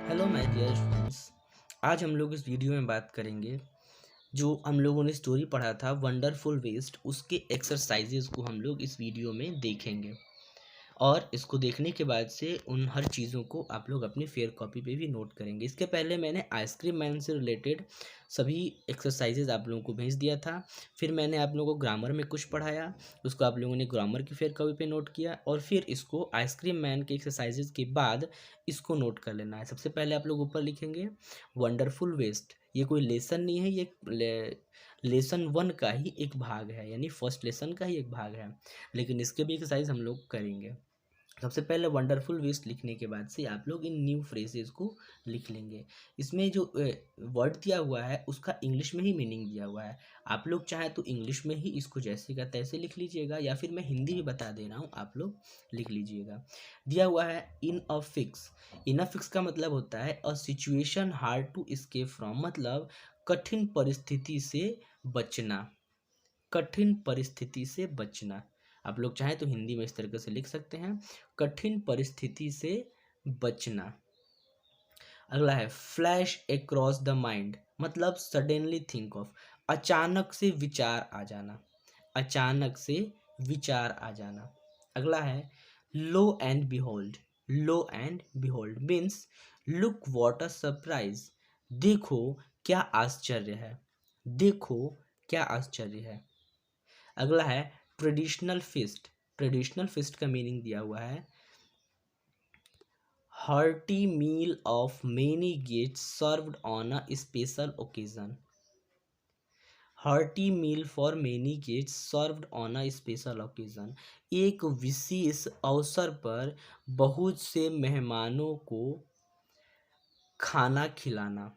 Hello my dear friends. आज हम लोग इस वीडियो में बात करेंगे जो हम लोगों ने स्टोरी पढ़ा था वंडरफुल वेस्ट, उसके एक्सरसाइजेज को हम लोग इस वीडियो में देखेंगे। और इसको देखने के बाद से उन हर चीज़ों को आप लोग अपनी फेयर कॉपी पे भी नोट करेंगे। इसके पहले मैंने आइसक्रीम मैन से रिलेटेड सभी एक्सरसाइजेज आप लोगों को भेज दिया था। फिर मैंने आप लोगों को ग्रामर में कुछ पढ़ाया, उसको आप लोगों ने ग्रामर की फेयर कॉपी पे नोट किया, और फिर इसको आइसक्रीम मैन के एक्सरसाइजेज के बाद इसको नोट कर लेना है। सबसे पहले आप लोग ऊपर लिखेंगे वंडरफुल वेस्ट। ये कोई लेसन नहीं है, ये लेसन वन का ही एक भाग है, यानी फर्स्ट लेसन का ही एक भाग है, लेकिन इसके भी एक्सरसाइज हम लोग करेंगे। सबसे पहले वंडरफुल वेस्ट लिखने के बाद से आप लोग इन न्यू फ्रेजेस को लिख लेंगे। इसमें जो वर्ड दिया हुआ है उसका इंग्लिश में ही मीनिंग दिया हुआ है। आप लोग चाहे तो इंग्लिश में ही इसको जैसे का तैसे लिख लीजिएगा, या फिर मैं हिंदी भी बता दे रहा हूँ, आप लोग लिख लीजिएगा। दिया हुआ है इन a fix. In a fix का मतलब होता है a situation hard to escape from, मतलब कठिन परिस्थिति से बचना। कठिन परिस्थिति से बचना। आप लोग चाहें तो हिंदी में इस तरीके से लिख सकते हैं, कठिन परिस्थिति से बचना। अगला है फ्लैश अक्रॉस द माइंड, मतलब सडनली थिंक ऑफ, अचानक से विचार आ जाना। अचानक से विचार आ जाना। अगला है lo and behold. Lo and behold means look what a surprise, देखो क्या आश्चर्य है। देखो क्या आश्चर्य है। अगला है ट्रेडिशनल फिस्ट। ट्रेडिशनल फिस्ट का मीनिंग दिया हुआ है hearty meal of many guests served on a special occasion. hearty meal for many guests served on a special occasion, एक विशेष अवसर पर बहुत से मेहमानों को खाना खिलाना।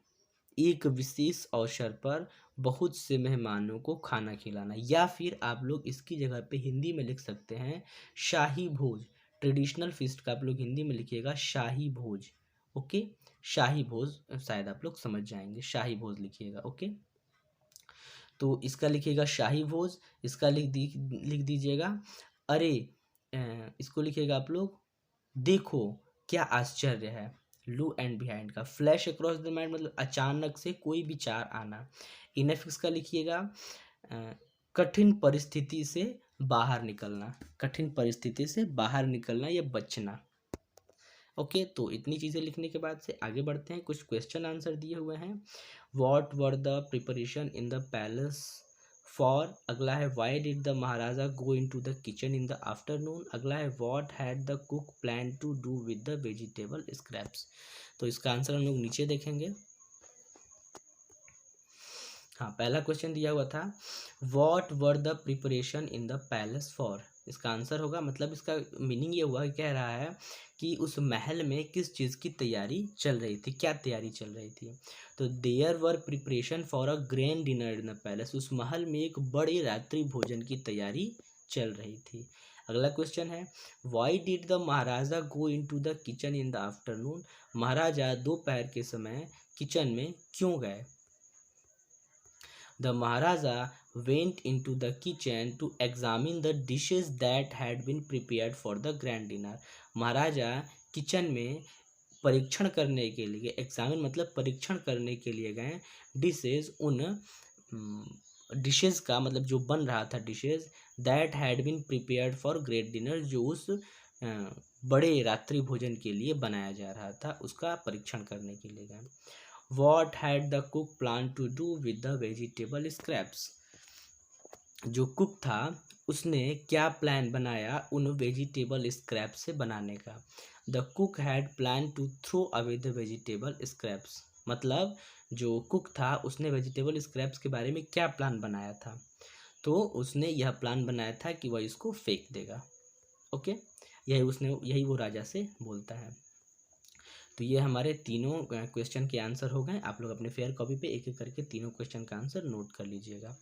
एक विशेष अवसर पर बहुत से मेहमानों को खाना खिलाना, या फिर आप लोग इसकी जगह पे हिंदी में लिख सकते हैं शाही भोज। ट्रेडिशनल फीस्ट का आप लोग हिंदी में लिखिएगा शाही भोज। ओके, शाही भोज शायद आप लोग समझ जाएंगे, शाही भोज लिखिएगा। ओके, तो इसका लिखिएगा शाही भोज, इसका लिख दीजिएगा अरे इसको लिखिएगा आप लोग देखो क्या आश्चर्य है। लू एंड बिहाइंड का फ्लैश अक्रॉस द माइंड मतलब अचानक से कोई विचार आना। इनफिक्स का लिखिएगा कठिन परिस्थिति से बाहर निकलना। कठिन परिस्थिति से बाहर निकलना या बचना। ओके, तो इतनी चीज़ें लिखने के बाद से आगे बढ़ते हैं। कुछ क्वेश्चन आंसर दिए हुए हैं। What were the preparation in the palace for. अगला है why did the Maharaja go into the kitchen in the afternoon. अगला है what had the cook plan to do with the vegetable scraps. तो इसका answer हम लोग नीचे देखेंगे। हाँ, पहला क्वेश्चन दिया हुआ था what were the preparation in the palace for. इसका आंसर होगा, मतलब इसका मीनिंग ये हुआ, कह रहा है कि उस महल में किस चीज़ की तैयारी चल रही थी, क्या तैयारी चल रही थी। तो there were preparation for a grand dinner in the palace, उस महल में एक बड़े रात्रि भोजन की तैयारी चल रही थी। अगला क्वेश्चन है why did the Maharaja go into the kitchen in the afternoon. महाराजा दोपहर के समय किचन में क्यों गए। The Maharaja went into the kitchen to examine the dishes that had been prepared for the grand dinner. Maharaja kitchen में परीक्षण करने के लिए, एग्जामिन मतलब परीक्षण करने के लिए गए, डिशेज उन डिशेज का मतलब जो बन रहा था, dishes that had been prepared for great dinner, जो उस बड़े रात्रि भोजन के लिए बनाया जा रहा था, उसका परीक्षण करने के लिए गए। What had the cook planned to do with the vegetable scraps? जो कुक था उसने क्या प्लान बनाया उन वेजिटेबल स्क्रैप से बनाने का। The cook had plan to throw away the vegetable scraps, मतलब जो कुक था उसने वेजिटेबल स्क्रैप्स के बारे में क्या प्लान बनाया था। तो उसने यह प्लान बनाया था कि वह इसको फेंक देगा। ओके, यही वो राजा से बोलता है। तो ये हमारे तीनों क्वेश्चन के आंसर हो गए। आप लोग अपने फेयर कॉपी पे एक एक करके तीनों क्वेश्चन का आंसर नोट कर लीजिएगा।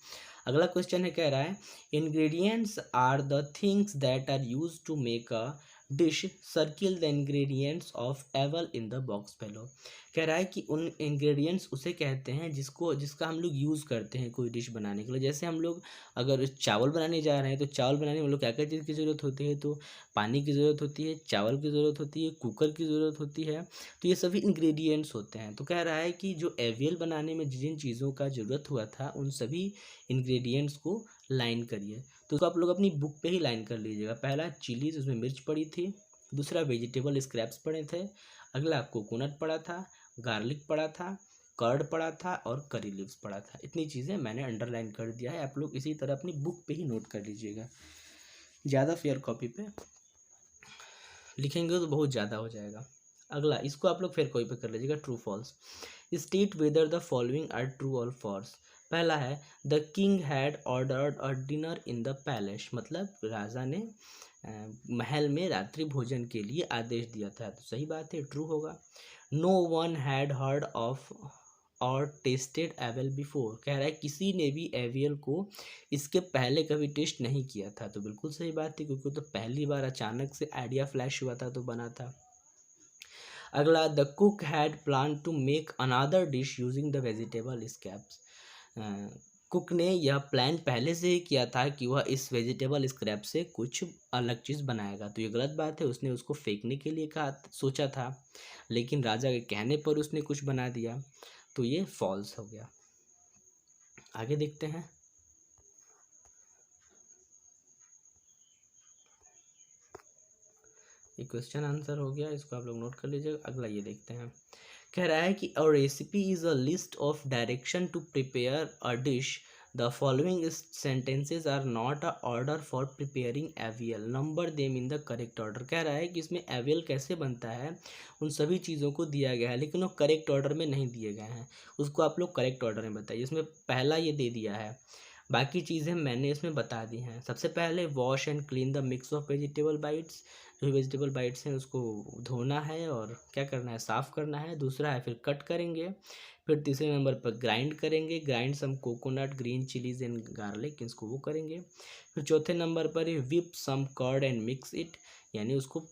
अगला क्वेश्चन है, कह रहा है ingredients are the things that are use to make a dish circle the ingredients of avial in the box below. कह रहा है कि उन इंग्रेडिएंट्स उसे कहते हैं जिसका हम लोग यूज़ करते हैं कोई डिश बनाने के लिए। जैसे हम लोग अगर चावल बनाने जा रहे हैं तो चावल बनाने में हम लोग क्या क्या चीज़ की ज़रूरत होती है, तो पानी की ज़रूरत होती है, चावल की ज़रूरत होती है, कुकर की ज़रूरत होती है। तो ये सभी इंग्रेडिएंट्स होते हैं। तो कह रहा है कि जो एवियल बनाने में जिन जिन चीज़ों का ज़रूरत हुआ था उन सभी इंग्रेडिएंट्स को लाइन करिए। तो उसको आप लोग अपनी बुक पे ही लाइन कर लीजिएगा। पहला चिलीज, उसमें मिर्च पड़ी थी। दूसरा वेजिटेबल स्क्रैप्स पड़े थे। अगला कोकोनट पड़ा था, गार्लिक पड़ा था, कर्ड पड़ा था और करी लीव्स पड़ा था। इतनी चीज़ें मैंने अंडरलाइन कर दिया है, आप लोग इसी तरह अपनी बुक पे ही नोट कर लीजिएगा। ज़्यादा फेयर कॉपी पे लिखेंगे तो बहुत ज़्यादा हो जाएगा। अगला इसको आप लोग फेयर कॉपी पे कर लीजिएगा, true false. State whether the following are true और फॉल्स। पहला है the king had ordered a dinner in the palace, मतलब राजा ने महल में रात्रि भोजन के लिए आदेश दिया था। तो सही बात है, ट्रू होगा। No one had heard of और टेस्टेड एवियल बिफोर। कह रहा है किसी ने भी एवियल को इसके पहले कभी टेस्ट नहीं किया था। तो बिल्कुल सही बात है, क्योंकि तो पहली बार अचानक से आइडिया फ्लैश हुआ था तो बना था। अगला the cook had plan to make another dish using the vegetable scraps. Cook ने यह प्लान पहले से ही किया था कि वह इस वेजिटेबल स्क्रैप से कुछ अलग चीज़ बनाएगा। तो ये गलत बात है, उसने उसको फेंकने के लिए कहा सोचा था, लेकिन राजा के कहने पर उसने कुछ बना दिया। तो ये फॉल्स हो गया। आगे देखते हैं। ये क्वेश्चन आंसर हो गया, इसको आप लोग नोट कर लीजिएगा। अगला ये देखते हैं। कह रहा है कि a recipe is a list of direction to prepare a dish. The following sentences are not a order for preparing avial, number them in the correct order. कह रहा है कि इसमें एवियल कैसे बनता है उन सभी चीज़ों को दिया गया है, लेकिन वो करेक्ट ऑर्डर में नहीं दिए गए हैं। उसको आप लोग करेक्ट ऑर्डर में बताइए। इसमें पहला ये दे दिया है, बाकी चीज़ें मैंने इसमें बता दी हैं। सबसे पहले wash and clean the mix of vegetable bytes. जो वेजिटेबल बाइट्स हैं उसको धोना है और क्या करना है, साफ़ करना है। दूसरा है फिर कट करेंगे। फिर तीसरे नंबर पर ग्राइंड करेंगे, grind some coconut, green chillies and garlic, इसको वो करेंगे। फिर चौथे नंबर पर ये whip some curd and mix it, यानी उसको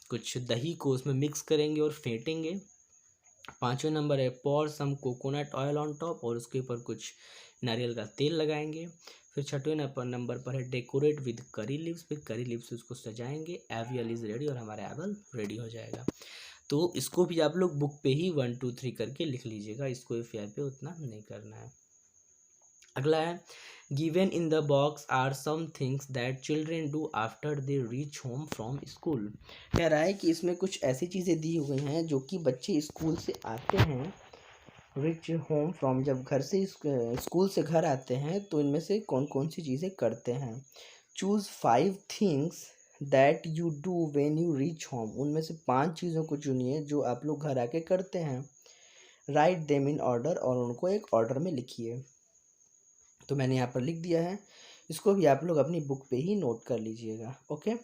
कुछ दही को उसमें मिक्स करेंगे और फेंटेंगे। पाँचवें नंबर है पॉर सम कोकोनट ऑयल ऑन टॉप, और उसके ऊपर कुछ नारियल का तेल लगाएंगे। फिर छठवें नंबर पर है डेकोरेट विद करी लीव्स, फिर करी लीव्स से उसको सजाएंगे। एवियल इज रेडी, और हमारा एवल रेडी हो जाएगा। तो इसको भी आप लोग बुक पे ही 1 2 3 करके लिख लीजिएगा, इसको फेयर पे उतना नहीं करना है। अगला है given in the box are some things that children do after they reach home from school. कह रहा है कि इसमें कुछ ऐसी चीज़ें दी हुई हैं जो कि बच्चे स्कूल से आते हैं, रिच होम फ्रॉम, जब घर से स्कूल से घर आते हैं तो इनमें से कौन कौन सी चीज़ें करते हैं। Choose 5 things that you do when you reach home. उनमें से 5 चीज़ों को चुनिए जो आप लोग घर आके करते हैं। राइट देम इन ऑर्डर, और उनको एक ऑर्डर में लिखिए। तो मैंने यहाँ पर लिख दिया है, इसको भी आप लोग अपनी बुक पे ही नोट कर लीजिएगा। ओके,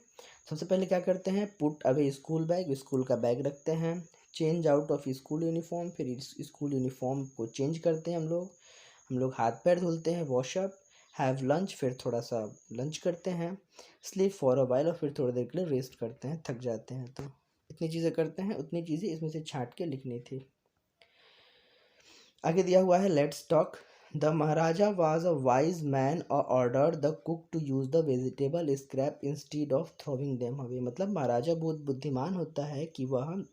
सबसे पहले क्या करते हैं, put away school bag, school का बैग रखते हैं। Change out of school uniform, फिर इस स्कूल यूनिफॉर्म को चेंज करते हैं हम लोग हाथ पैर धुलते हैं, वॉशअप। हैव लंच, फिर थोड़ा सा लंच करते हैं। स्लीप फॉर अ वाइल, और फिर थोड़ी देर के लिए रेस्ट करते हैं, थक जाते हैं। तो इतनी चीज़ें करते हैं, उतनी चीज़ें इसमें से छांट के लिखनी थी। आगे दिया हुआ है let's talk. The Maharaja was a wise man और order the cook to use the vegetable scrap instead of throwing them away. मतलब महाराजा बहुत बुद्धिमान होता है कि वह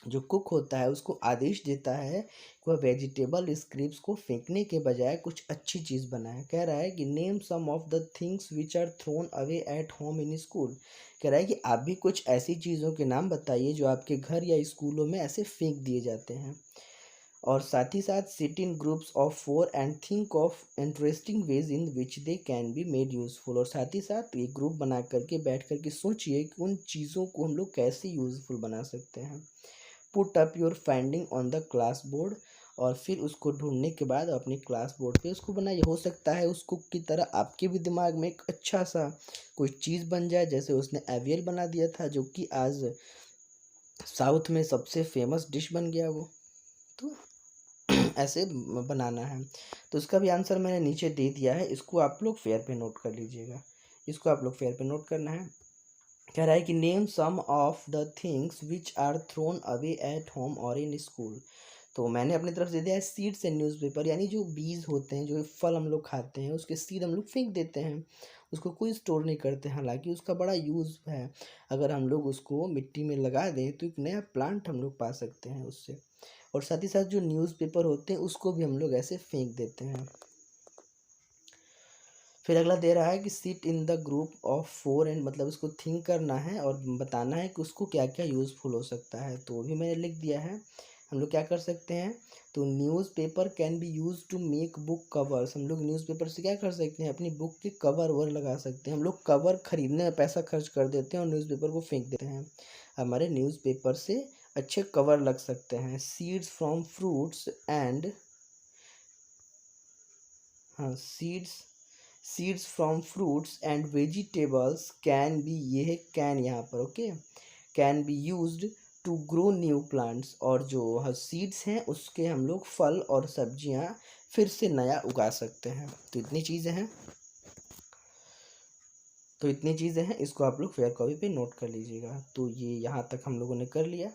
जो कुक होता है उसको आदेश देता है कि वह वेजिटेबल स्क्रैप्स को फेंकने के बजाय कुछ अच्छी चीज़ बनाए। कह रहा है कि name some of the things which are thrown away at home in school. कह रहा है कि आप भी कुछ ऐसी चीज़ों के नाम बताइए जो आपके घर या स्कूलों में ऐसे फेंक दिए जाते हैं। और साथ ही साथ sit in groups of 4 and think of interesting ways in which they can be made useful. और साथ ही साथ एक ग्रुप बना करके बैठ करके सोचिए कि उन चीज़ों को हम लोग कैसे यूज़फुल बना सकते हैं। Put up your finding on the class board, और फिर उसको ढूंढने के बाद अपने क्लास बोर्ड पे उसको बनाइए। हो सकता है उस कुक की तरह आपके भी दिमाग में एक अच्छा सा कोई चीज़ बन जाए, जैसे उसने एवियल बना दिया था जो कि आज साउथ में सबसे फेमस डिश बन गया वो। तो ऐसे बनाना है। तो इसका भी आंसर मैंने नीचे दे दिया है, इसको आप लोग फेयर पे नोट कर लीजिएगा। इसको आप लोग फेयर पे नोट करना है। कह रहा है कि name some of the things which are thrown away at home और इन स्कूल। तो मैंने अपनी तरफ से दिया है सीड्स एंड न्यूज़पेपर, यानी जो बीज होते हैं, जो फल हम लोग खाते हैं उसके सीड हम लोग फेंक देते हैं, उसको कोई स्टोर नहीं करते। हालांकि उसका बड़ा यूज़ है, अगर हम लोग उसको मिट्टी में लगा दें तो एक नया प्लांट हम लोग पा सकते हैं उससे। और साथ ही साथ जो न्यूज़पेपर होते हैं उसको भी हम लोग ऐसे फेंक देते हैं। फिर अगला दे रहा है कि sit in the group of 4 and, मतलब उसको थिंक करना है और बताना है कि उसको क्या क्या यूज़फुल हो सकता है। तो वो भी मैंने लिख दिया है। हम लोग क्या कर सकते हैं, तो newspaper can be use to make book covers. हम लोग न्यूज़पेपर से क्या कर सकते हैं, अपनी बुक के कवर वर लगा सकते हैं। हम लोग कवर खरीदने में पैसा खर्च कर देते हैं और न्यूज़पेपर को फेंक देते हैं, हमारे न्यूज़पेपर से अच्छे कवर लग सकते हैं। सीड्स फ्रॉम फ्रूट्स एंड, हाँ seeds from fruits and vegetables can be, ये है कैन यहाँ पर, okay, can be used to grow new plants. और जो सीड्स हैं उसके हम लोग फल और सब्जियाँ फिर से नया उगा सकते हैं। तो इतनी चीज़ें हैं, इसको आप लोग फेयर कॉपी पे नोट कर लीजिएगा। तो ये यहाँ तक हम लोगों ने कर लिया,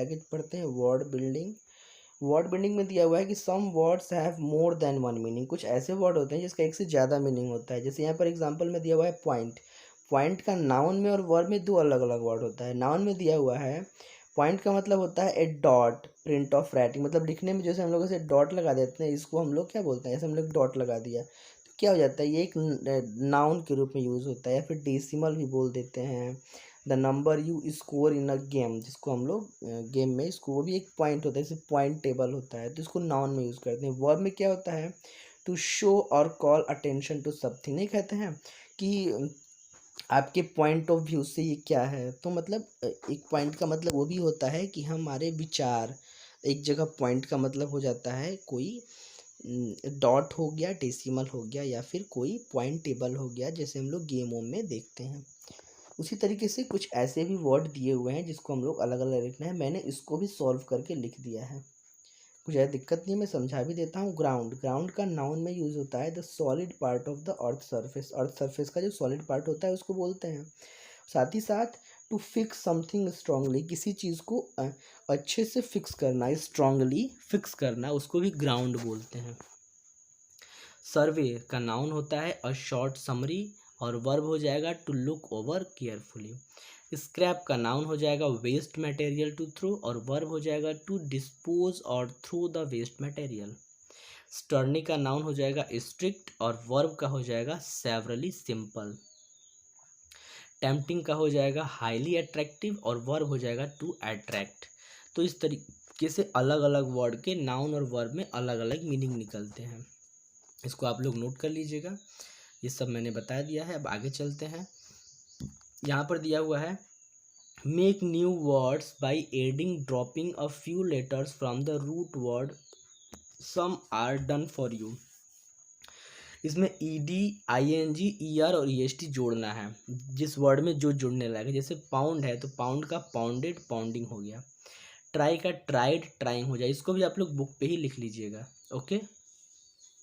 आगे पढ़ते हैं वर्ड बिल्डिंग। वर्ड बिल्डिंग में दिया हुआ है कि some words have more than one meaning. कुछ ऐसे वर्ड होते हैं जिसका एक से ज़्यादा मीनिंग होता है। जैसे यहाँ पर एग्जांपल में दिया हुआ है पॉइंट। पॉइंट का नाउन में और वर्ब में दो अलग अलग वर्ड होता है। नाउन में दिया हुआ है पॉइंट का मतलब होता है ए डॉट प्रिंट ऑफ राइटिंग, मतलब लिखने में जैसे हम लोग ऐसे डॉट लगा देते हैं, इसको हम लोग क्या बोलते हैं, जैसे हम लोग डॉट लगा दिया तो क्या हो जाता है, ये एक नाउन के रूप में यूज़ होता है। या फिर डेसिमल भी बोल देते हैं। The number you score in a game, जिसको हम लोग गेम में, इसको वो भी एक पॉइंट होता है, जैसे पॉइंट टेबल होता है, तो इसको नाउन में यूज़ करते हैं। वर्ब में क्या होता है, टू शो और कॉल अटेंशन टू समथिंग। नहीं कहते हैं कि आपके पॉइंट ऑफ व्यू से ये क्या है, तो मतलब एक पॉइंट का मतलब वो भी होता है कि हमारे विचार, एक जगह पॉइंट का मतलब हो जाता है कोई डॉट हो गया, डेसिमल हो गया, या फिर कोई पॉइंट टेबल हो गया, जैसे हम लोग गेमों में देखते हैं। उसी तरीके से कुछ ऐसे भी वर्ड दिए हुए हैं जिसको हम लोग अलग अलग लिखना है। मैंने इसको भी सॉल्व करके लिख दिया है, कुछ ज़्यादा दिक्कत नहीं है, मैं समझा भी देता हूँ। ग्राउंड, ग्राउंड का नाउन में यूज़ होता है the solid part of the earth surface. Earth surface का जो सॉलिड पार्ट होता है उसको बोलते हैं। साथ ही साथ टू फिक्स समथिंग स्ट्रांगली, किसी चीज़ को अच्छे से फिक्स करना, स्ट्रांगली फिक्स करना, उसको भी ग्राउंड बोलते हैं। सर्वे का नाउन होता है अ शॉर्ट समरी, और वर्ब हो जाएगा to look over carefully. Scrap का नाउन हो जाएगा वेस्ट मटेरियल टू थ्रो, और वर्ब हो जाएगा टू डिस्पोज और थ्रो द वेस्ट मटेरियल। स्टर्नी का नाउन हो जाएगा स्ट्रिक्ट, और वर्ब का हो जाएगा सेवरली सिंपल। टेम्पटिंग का हो जाएगा हाईली अट्रैक्टिव, और वर्ब हो जाएगा टू अट्रैक्ट। तो इस तरीके से अलग अलग वर्ड के नाउन और वर्ब में अलग अलग मीनिंग निकलते हैं। इसको आप लोग नोट कर लीजिएगा। ये सब मैंने बता दिया है। अब आगे चलते हैं। यहाँ पर दिया हुआ है make new words by adding dropping a few letters from the root word, some are done for you. इसमें ईडी, आईएनजी, ईआर और ईएसटी जोड़ना है जिस वर्ड में जो जुड़ने लगे। जैसे पाउंड है तो पाउंड का पाउंडेड, पाउंडिंग हो गया। ट्राई का ट्राइड, ट्राइंग हो जाए। इसको भी आप लोग बुक पे ही लिख लीजिएगा, ओके,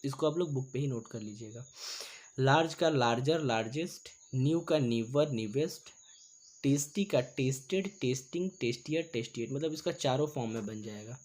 इसको आप लोग बुक पे ही नोट कर लीजिएगा। लार्ज का लार्जर, लार्जेस्ट। न्यू का न्यूवर, न्यूवेस्ट। टेस्टी का टेस्टेड, टेस्टिंग, टेस्टियर, टेस्टिएट, मतलब इसका चारों फॉर्म में बन जाएगा।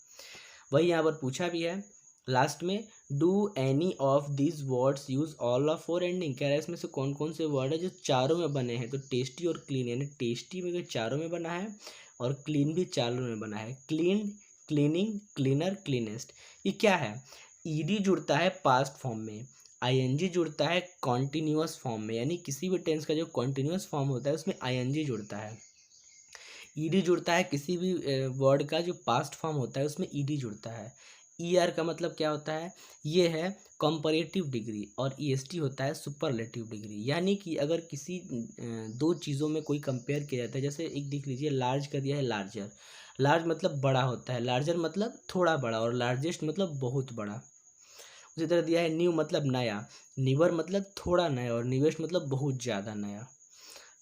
वही यहाँ पर पूछा भी है लास्ट में, do any of these words use all of four ending. कह रहा है इसमें से कौन कौन से वर्ड है जो चारों में बने हैं। तो टेस्टी और क्लीन, यानी टेस्टी में चारों में बना है और क्लीन भी चारों में बना है। Clean, cleaning, cleaner, cleanest. ये क्या है, ईडी जुड़ता है पास्ट फॉर्म में, आईएनजी जुड़ता है कॉन्टिन्यूअस फॉर्म में, यानी किसी भी टेंस का जो कॉन्टिन्यूअस फॉर्म होता है उसमें आईएनजी जुड़ता है। ईडी जुड़ता है किसी भी वर्ड का जो पास्ट फॉर्म होता है उसमें ईडी जुड़ता है। ईआर का मतलब क्या होता है, ये है कंपैरेटिव डिग्री, और ईएसटी होता है सुपरलेटिव डिग्री। यानी कि अगर किसी दो चीज़ों में कोई कंपेयर किया जाता है, जैसे एक देख लीजिए, लार्ज का दिया है लार्जर। लार्ज मतलब बड़ा होता है, लार्जर मतलब थोड़ा बड़ा, और लार्जेस्ट मतलब बहुत बड़ा। उसी तरह दिया है न्यू मतलब नया, न्यूअर मतलब थोड़ा नया, और न्यूएस्ट मतलब बहुत ज़्यादा नया।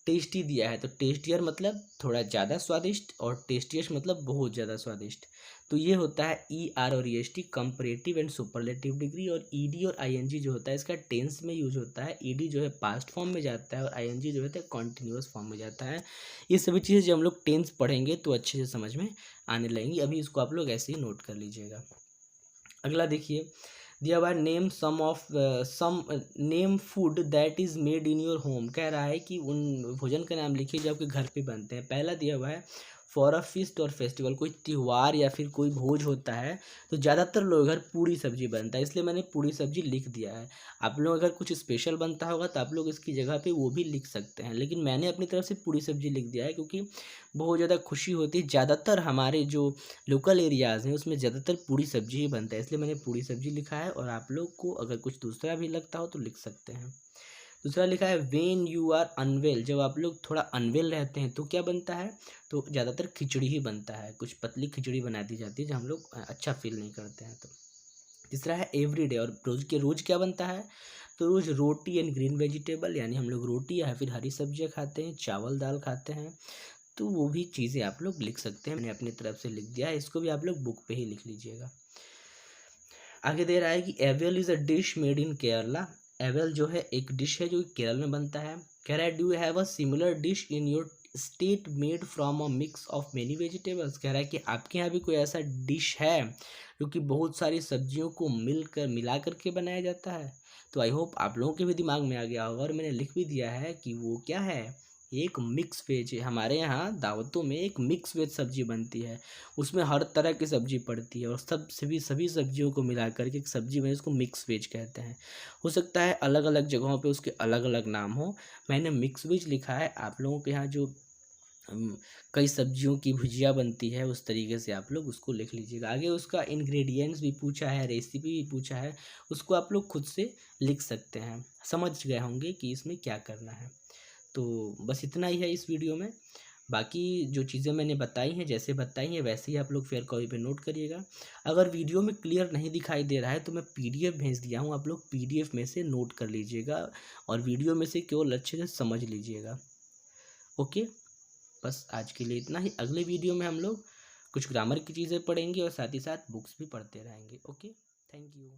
टेस्टी दिया है, तो टेस्टियर मतलब थोड़ा ज़्यादा स्वादिष्ट, और टेस्टियस्ट मतलब बहुत ज़्यादा स्वादिष्ट। तो ये होता है ई आर और E S T, comparative and superlative degree. और ई डी और आई एन जी जो होता है इसका टेंस में यूज होता है। ई डी जो है पास्ट फॉर्म में जाता है और आई एन जी जो होता है कॉन्टिन्यूस फॉर्म में जाता है। ये सभी चीज़ें जब हम लोग टेंस पढ़ेंगे तो अच्छे से समझ में आने लगेंगी। अभी इसको आप लोग ऐसे ही नोट कर लीजिएगा। अगला देखिए, दिया हुआ है name some name food that is made in your home. कह रहा है कि उन भोजन का नाम लिखिए जो आपके घर पे बनते हैं। पहला दिया हुआ है फॉर अ फीस्ट और फेस्टिवल, कोई त्यौहार या फिर कोई भोज होता है तो ज़्यादातर लोग घर पूरी सब्जी बनता है, इसलिए मैंने पूरी सब्जी लिख दिया है। आप लोग अगर कुछ स्पेशल बनता होगा तो आप लोग इसकी जगह पे वो भी लिख सकते हैं, लेकिन मैंने अपनी तरफ से पूरी सब्जी लिख दिया है क्योंकि बहुत ज़्यादा खुशी होती है। ज़्यादातर हमारे जो लोकल एरियाज़ हैं उसमें ज़्यादातर पूरी सब्जी ही बनता है, इसलिए मैंने पूरी सब्जी लिखा है। और आप लोग को अगर कुछ दूसरा भी लगता हो तो लिख सकते हैं। दूसरा लिखा है व्हेन यू आर अनवेल, जब आप लोग थोड़ा अनवेल रहते हैं तो क्या बनता है, तो ज़्यादातर खिचड़ी ही बनता है, कुछ पतली खिचड़ी बना दी जाती है जब हम लोग अच्छा फील नहीं करते हैं तो। तीसरा है एवरी डे, और रोज़ क्या बनता है, तो रोज़ रोटी एंड ग्रीन वेजिटेबल, यानी हम लोग रोटी या फिर हरी सब्जियाँ खाते हैं, चावल दाल खाते हैं। तो वो भी चीज़ें आप लोग लिख सकते हैं, मैंने अपनी तरफ से लिख दिया है, इसको भी आप लोग बुक पे ही लिख लीजिएगा। आगे दे रहा है कि avail is a dish made in Kerala. Avail जो है एक डिश है जो केरल में बनता है। कह रहा है do you have a similar dish in your state made from a mix of many vegetables. कह रहा है कि आपके यहाँ भी कोई ऐसा डिश है जो कि बहुत सारी सब्जियों को मिला करके बनाया जाता है। तो आई होप आप लोगों के भी दिमाग में आ गया होगा, और मैंने लिख भी दिया है कि वो क्या है, एक मिक्स वेज है। हमारे यहाँ दावतों में एक मिक्स वेज सब्जी बनती है, उसमें हर तरह की सब्जी पड़ती है और सभी सब्जियों को मिला करके एक सब्जी बने, उसको मिक्स वेज कहते हैं। हो सकता है अलग अलग जगहों पे उसके अलग अलग नाम हो, मैंने मिक्स वेज लिखा है। आप लोगों के यहाँ जो कई सब्जियों की भुजिया बनती है उस तरीके से आप लोग उसको लिख लीजिएगा। आगे उसका इंग्रेडिएंट्स भी पूछा है, रेसिपी भी पूछा है, उसको आप लोग खुद से लिख सकते हैं। समझ गए होंगे कि इसमें क्या करना है। तो बस इतना ही है इस वीडियो में। बाकी जो चीज़ें मैंने बताई हैं, जैसे बताई हैं वैसे ही आप लोग फेयर कॉपी पे नोट करिएगा। अगर वीडियो में क्लियर नहीं दिखाई दे रहा है तो मैं पीडीएफ भेज दिया हूँ, आप लोग पीडीएफ में से नोट कर लीजिएगा और वीडियो में से केवल अच्छे से समझ लीजिएगा। ओके, बस आज के लिए इतना ही। अगले वीडियो में हम लोग कुछ ग्रामर की चीज़ें पढ़ेंगे और साथ ही साथ बुक्स भी पढ़ते रहेंगे। Okay, thank you.